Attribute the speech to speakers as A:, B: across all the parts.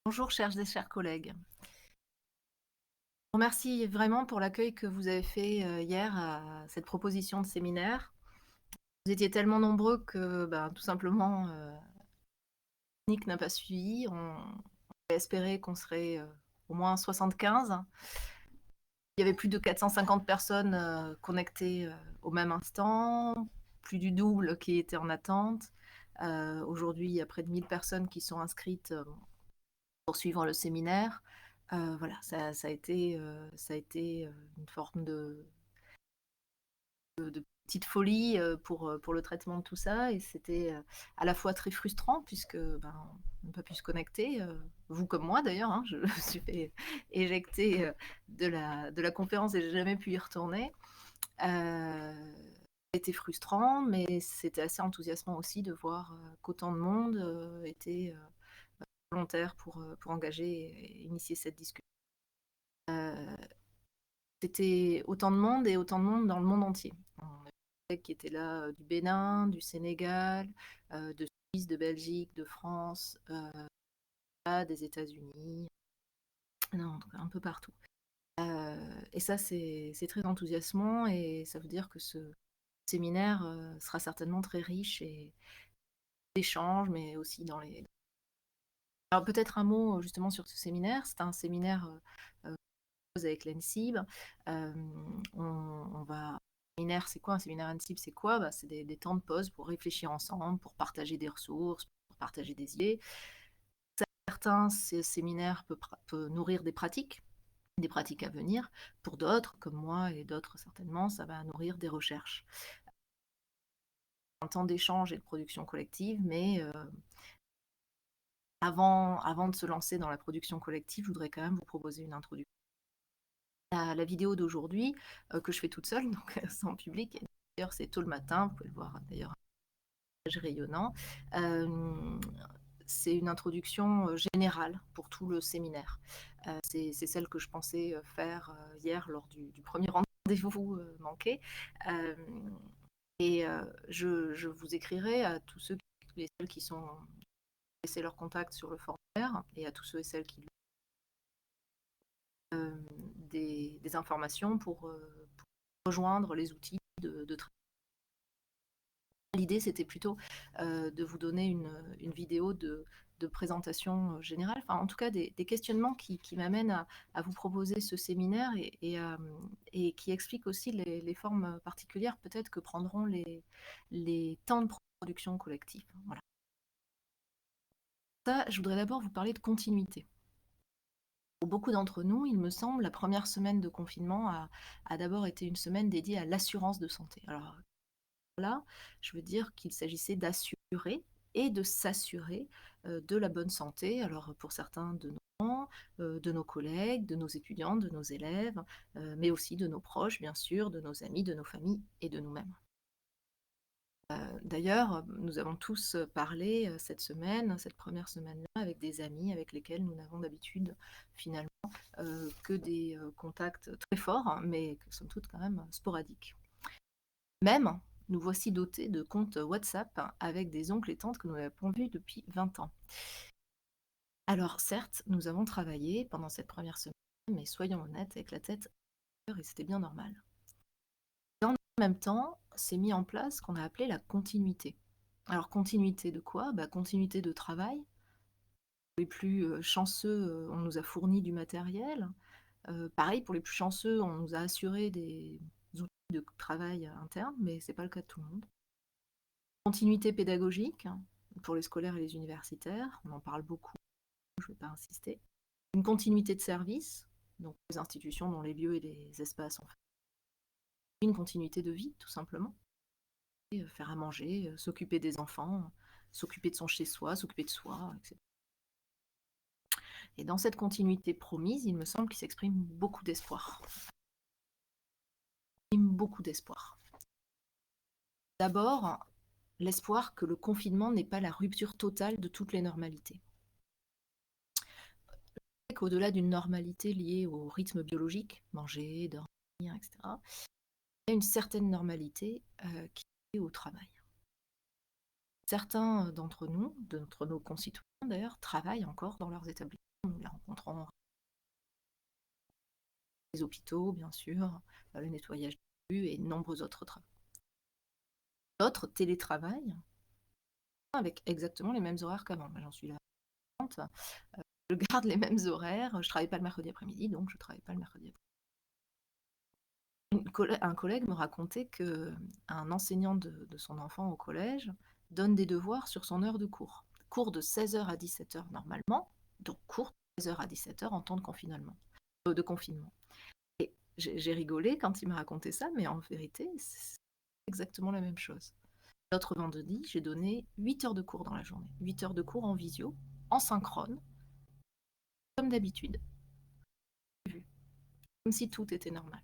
A: Bonjour chers et chers collègues. Je vous remercie vraiment pour l'accueil que vous avez fait, hier à cette proposition de séminaire. Vous étiez tellement nombreux que, tout simplement, Nick n'a pas suivi. On espérait qu'on serait, au moins 75. Il y avait plus de 450 personnes, connectées, au même instant, plus du double qui étaient en attente. Aujourd'hui, il y a près de 1000 personnes qui sont inscrites, pour suivre le séminaire. Voilà, ça a été une forme de petite folie pour le traitement de tout ça. Et c'était à la fois très frustrant puisque on n'a pas pu se connecter, vous comme moi d'ailleurs, hein, je me suis fait éjecter de la conférence et j'ai jamais pu y retourner. C'était frustrant, mais c'était assez enthousiasmant aussi de voir qu'autant de monde était volontaire pour engager et initier cette discussion. C'était autant de monde et autant de monde dans le monde entier. On a des collègues qui étaient là du Bénin, du Sénégal, de Suisse, de Belgique, de France, des États-Unis, non, un peu partout. Et ça, c'est très enthousiasmant et ça veut dire que ce séminaire sera certainement très riche et d'échanges, mais aussi dans les. Alors peut-être un mot justement sur ce séminaire. C'est un séminaire avec l'ENSIB. On va. Séminaire, c'est quoi un séminaire NSIB? C'est quoi? C'est des temps de pause pour réfléchir ensemble, pour partager des ressources, pour partager des idées. Certains, ces séminaires peuvent nourrir des pratiques à venir. Pour d'autres, comme moi et d'autres certainement, ça va nourrir des recherches. Un temps d'échange et de production collective, mais avant de se lancer dans la production collective, je voudrais quand même vous proposer une introduction. La vidéo d'aujourd'hui, que je fais toute seule, donc sans public. D'ailleurs, c'est tôt le matin, vous pouvez le voir d'ailleurs, un message rayonnant. C'est une introduction générale pour tout le séminaire. C'est celle que je pensais faire hier lors du premier rendez-vous manqué. Et je vous écrirai à tous ceux et celles qui sont laissé leur contact sur le formulaire et à tous ceux et celles qui des informations pour rejoindre les outils de traitement. L'idée, c'était plutôt de vous donner une vidéo de présentation générale, enfin en tout cas des questionnements qui m'amènent à vous proposer ce séminaire et qui expliquent aussi les formes particulières peut-être que prendront les temps de production collective. Voilà. Ça, je voudrais d'abord vous parler de continuité. Pour beaucoup d'entre nous, il me semble, la première semaine de confinement a d'abord été une semaine dédiée à l'assurance de santé. Alors là, je veux dire qu'il s'agissait d'assurer et de s'assurer de la bonne santé. Alors pour certains de nos parents, de nos collègues, de nos étudiants, de nos élèves, mais aussi de nos proches, bien sûr, de nos amis, de nos familles et de nous-mêmes. D'ailleurs, nous avons tous parlé cette semaine, cette première semaine-là, avec des amis avec lesquels nous n'avons d'habitude finalement que des contacts très forts, hein, mais que somme toute quand même sporadiques. Même, nous voici dotés de comptes WhatsApp avec des oncles et tantes que nous n'avons pas vus depuis 20 ans. Alors certes, nous avons travaillé pendant cette première semaine, mais soyons honnêtes, avec la tête et c'était bien normal. Dans le même temps, s'est mis en place ce qu'on a appelé la continuité. Alors continuité de quoi? Continuité de travail. Les plus chanceux, on nous a fourni du matériel. Pareil, pour les plus chanceux, on nous a assuré des outils de travail interne, mais ce n'est pas le cas de tout le monde. Continuité pédagogique, pour les scolaires et les universitaires, on en parle beaucoup, je ne vais pas insister. Une continuité de service, donc les institutions dont les lieux et les espaces ont fait. Une continuité de vie, tout simplement. Faire à manger, s'occuper des enfants, s'occuper de son chez-soi, s'occuper de soi, etc. Et dans cette continuité promise, il me semble qu'il s'exprime beaucoup d'espoir. Beaucoup d'espoir. D'abord, l'espoir que le confinement n'est pas la rupture totale de toutes les normalités. Qu'au-delà d'une normalité liée au rythme biologique, manger, dormir, etc., il y a une certaine normalité qui est liée au travail. Certains d'entre nous, d'entre nos concitoyens d'ailleurs, travaillent encore dans leurs établissements. nous les rencontrons les hôpitaux, bien sûr, le nettoyage des rues et de nombreux autres travaux. D'autres télétravaillent avec exactement les mêmes horaires qu'avant. Moi, j'en suis là. Je garde les mêmes horaires. Je travaille pas le mercredi après-midi, donc je travaille pas le mercredi après-midi. Un collègue me racontait qu'un enseignant de son enfant au collège donne des devoirs sur son heure de cours. Cours de 16h à 17h normalement, donc cours de 16h à 17h en temps de confinement. Et j'ai rigolé quand il m'a raconté ça, mais en vérité, c'est exactement la même chose. L'autre vendredi, j'ai donné 8 heures de cours dans la journée. 8 heures de cours en visio, en synchrone, comme d'habitude. Comme si tout était normal.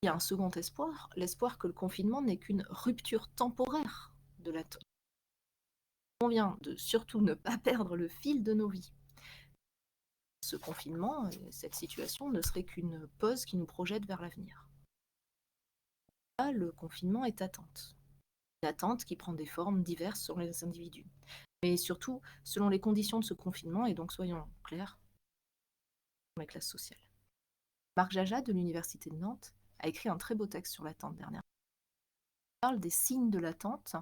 A: Il y a un second espoir, l'espoir que le confinement n'est qu'une rupture temporaire de la... Il convient de surtout ne pas perdre le fil de nos vies. Ce confinement, cette situation ne serait qu'une pause qui nous projette vers l'avenir. Là, le confinement est attente. Une attente qui prend des formes diverses sur les individus. Mais surtout, selon les conditions de ce confinement, et donc soyons clairs, dans les classes sociales. Marc Jaja de l'Université de Nantes a écrit un très beau texte sur l'attente dernière. Il parle des signes de l'attente,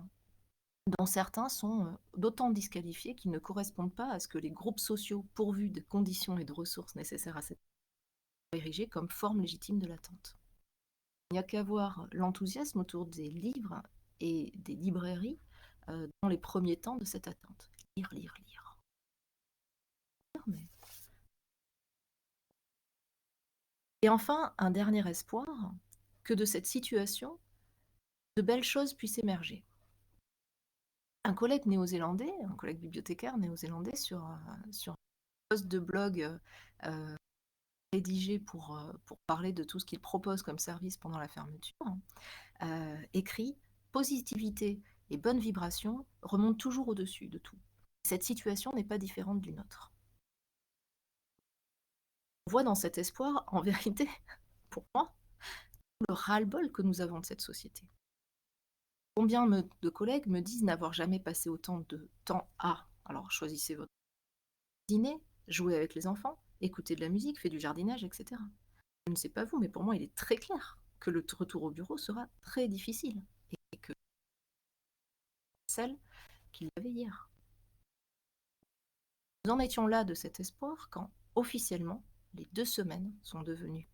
A: dont certains sont d'autant disqualifiés qu'ils ne correspondent pas à ce que les groupes sociaux pourvus de conditions et de ressources nécessaires à cette sont érigés comme forme légitime de l'attente. Il n'y a qu'à voir l'enthousiasme autour des livres et des librairies dans les premiers temps de cette attente. Lire, lire, lire. Mais... Et enfin, un dernier espoir, que de cette situation, de belles choses puissent émerger. Un collègue néo-zélandais, un collègue bibliothécaire néo-zélandais sur un post de blog rédigé pour parler de tout ce qu'il propose comme service pendant la fermeture, écrit « Positivité et bonne vibration remontent toujours au-dessus de tout. Cette situation n'est pas différente d'une autre. » On voit dans cet espoir, en vérité, pour moi, le ras-le-bol que nous avons de cette société. Combien de collègues me disent n'avoir jamais passé autant de temps à, alors choisissez votre dîner, jouer avec les enfants, écouter de la musique, faire du jardinage, etc. Je ne sais pas vous, mais pour moi, il est très clair que le retour au bureau sera très difficile et que celle qu'il y avait hier. Nous en étions là de cet espoir quand, officiellement, les 2 semaines sont devenues.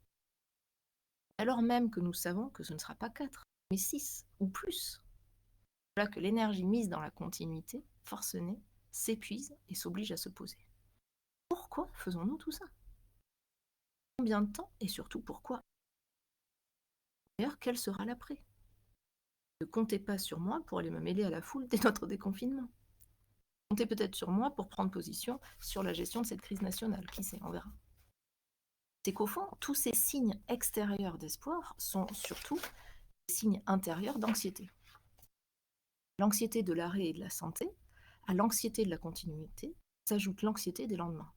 A: Alors même que nous savons que ce ne sera pas 4, mais 6 ou plus. Voilà que l'énergie mise dans la continuité, forcenée, s'épuise et s'oblige à se poser. Pourquoi faisons-nous tout ça? Combien de temps et surtout pourquoi? D'ailleurs, quel sera l'après? Ne comptez pas sur moi pour aller me mêler à la foule dès notre déconfinement. Comptez peut-être sur moi pour prendre position sur la gestion de cette crise nationale. Qui sait, on verra. C'est qu'au fond, tous ces signes extérieurs d'espoir sont surtout des signes intérieurs d'anxiété. L'anxiété de l'arrêt et de la santé, à l'anxiété de la continuité, s'ajoute l'anxiété des lendemains.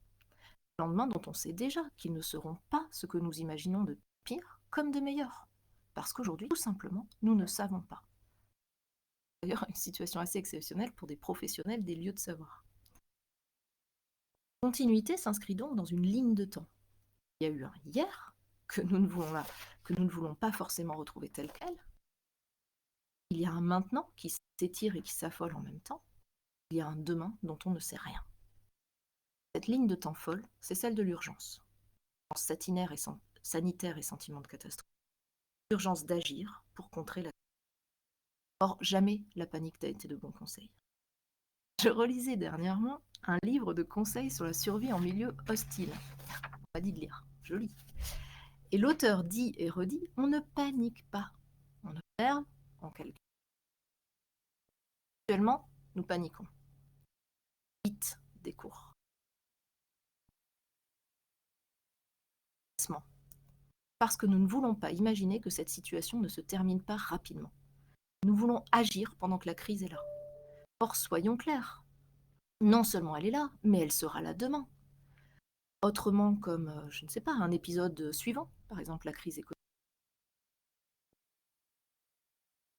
A: Lendemains dont on sait déjà qu'ils ne seront pas ce que nous imaginons de pire comme de meilleur. Parce qu'aujourd'hui, tout simplement, nous ne savons pas. D'ailleurs, une situation assez exceptionnelle pour des professionnels des lieux de savoir. La continuité s'inscrit donc dans une ligne de temps. Il y a eu un hier que nous ne voulons pas forcément retrouver tel quel. Il y a un maintenant qui s'étire et qui s'affole en même temps. Il y a un demain dont on ne sait rien. Cette ligne de temps folle, c'est celle de l'urgence. Sanitaire et sentiment de catastrophe. L'urgence d'agir pour contrer la... Or, jamais la panique n'a été de bon conseil. Je relisais dernièrement un livre de conseils sur la survie en milieu hostile. On m'a dit de lire, je lis. Et l'auteur dit et redit, on ne panique pas. On observe, on calcule. Actuellement, nous paniquons. Vite des cours. Parce que nous ne voulons pas imaginer que cette situation ne se termine pas rapidement. Nous voulons agir pendant que la crise est là. Or, soyons clairs, non seulement elle est là, mais elle sera là demain. Autrement comme, je ne sais pas, un épisode suivant, par exemple la crise économique.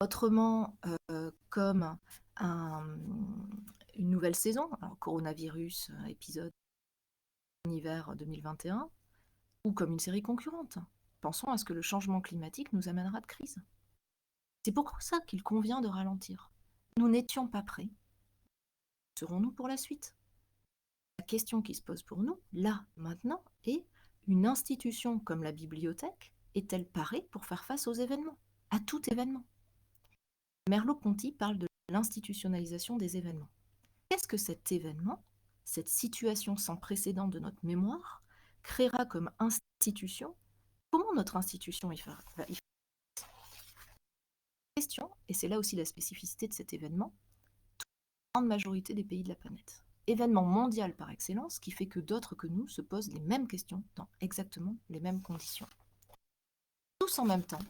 A: Autrement comme une nouvelle saison, alors coronavirus, épisode hiver 2021, ou comme une série concurrente. Pensons à ce que le changement climatique nous amènera de crise. C'est pour ça qu'il convient de ralentir. Nous n'étions pas prêts. Serons-nous pour la suite? La question qui se pose pour nous, là, maintenant, est une institution comme la bibliothèque est-elle parée pour faire face aux événements, à tout événement? Merleau-Ponty parle de l'institutionnalisation des événements. Qu'est-ce que cet événement, cette situation sans précédent de notre mémoire, créera comme institution? Comment notre institution y fera question, et c'est là aussi la spécificité de cet événement, grande majorité des pays de la planète. Événement mondial par excellence qui fait que d'autres que nous se posent les mêmes questions dans exactement les mêmes conditions. Tous en même temps,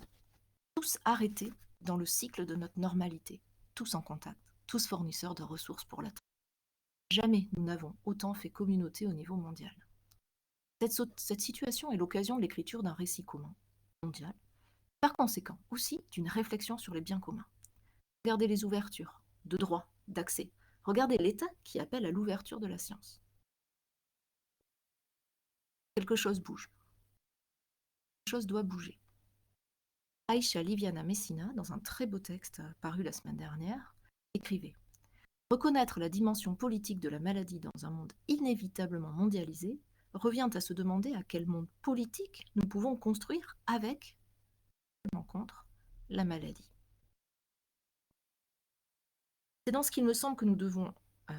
A: tous arrêtés dans le cycle de notre normalité, tous en contact, tous fournisseurs de ressources pour la Terre. Jamais nous n'avons autant fait communauté au niveau mondial. Cette situation est l'occasion de l'écriture d'un récit commun, mondial, par conséquent aussi d'une réflexion sur les biens communs. Regardez les ouvertures de droit, d'accès. Regardez l'État qui appelle à l'ouverture de la science. Quelque chose bouge. Quelque chose doit bouger. Aïcha Liviana Messina, dans un très beau texte paru la semaine dernière, écrivait: reconnaître la dimension politique de la maladie dans un monde inévitablement mondialisé revient à se demander à quel monde politique nous pouvons construire avec, contre, la maladie. C'est dans ce qu'il me semble que nous devons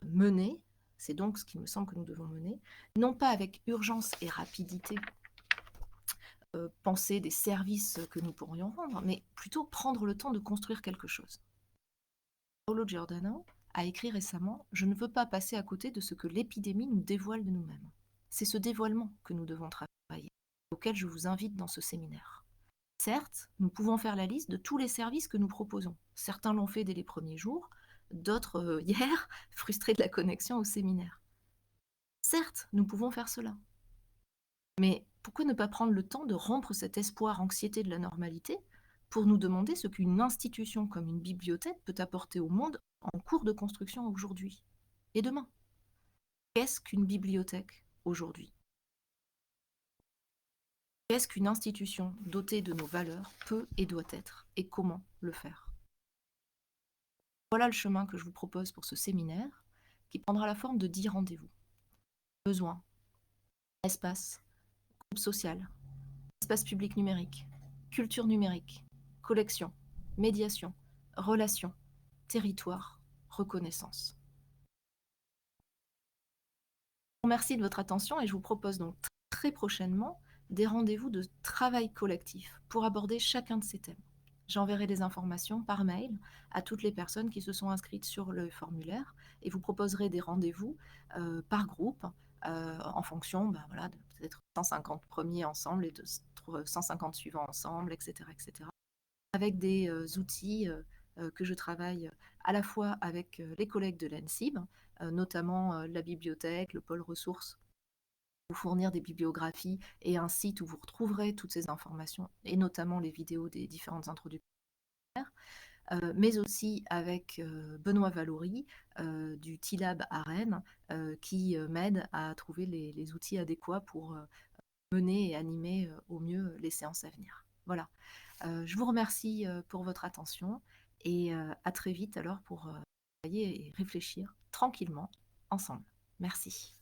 A: mener, c'est donc ce qu'il me semble que nous devons mener, non pas avec urgence et rapidité, penser des services que nous pourrions rendre, mais plutôt prendre le temps de construire quelque chose. Paolo Giordano a écrit récemment: je ne veux pas passer à côté de ce que l'épidémie nous dévoile de nous-mêmes. C'est ce dévoilement que nous devons travailler, auquel je vous invite dans ce séminaire. Certes, nous pouvons faire la liste de tous les services que nous proposons. Certains l'ont fait dès les premiers jours, d'autres hier, frustrés de la connexion au séminaire. Certes, nous pouvons faire cela. Mais pourquoi ne pas prendre le temps de rompre cet espoir-anxiété de la normalité pour nous demander ce qu'une institution comme une bibliothèque peut apporter au monde en cours de construction aujourd'hui et demain? Qu'est-ce qu'une bibliothèque aujourd'hui? Qu'est-ce qu'une institution dotée de nos valeurs peut et doit être, et comment le faire? Voilà le chemin que je vous propose pour ce séminaire, qui prendra la forme de 10 rendez-vous. Besoin, espace, groupe social, espace public numérique, culture numérique, collection, médiation, relations, territoire, reconnaissance. Je vous remercie de votre attention et je vous propose donc très prochainement des rendez-vous de travail collectif pour aborder chacun de ces thèmes. J'enverrai des informations par mail à toutes les personnes qui se sont inscrites sur le formulaire et vous proposerai des rendez-vous par groupe en fonction voilà, de peut-être 150 premiers ensemble et de 150 suivants ensemble, etc. etc. avec des outils que je travaille à la fois avec les collègues de l'ENSIB, notamment la bibliothèque, le pôle ressources, vous fournir des bibliographies et un site où vous retrouverez toutes ces informations et notamment les vidéos des différentes introductions, mais aussi avec Benoît Valory du TILAB à Rennes qui m'aide à trouver les outils adéquats pour mener et animer au mieux les séances à venir. Voilà. Je vous remercie pour votre attention et à très vite alors pour travailler et réfléchir tranquillement ensemble. Merci.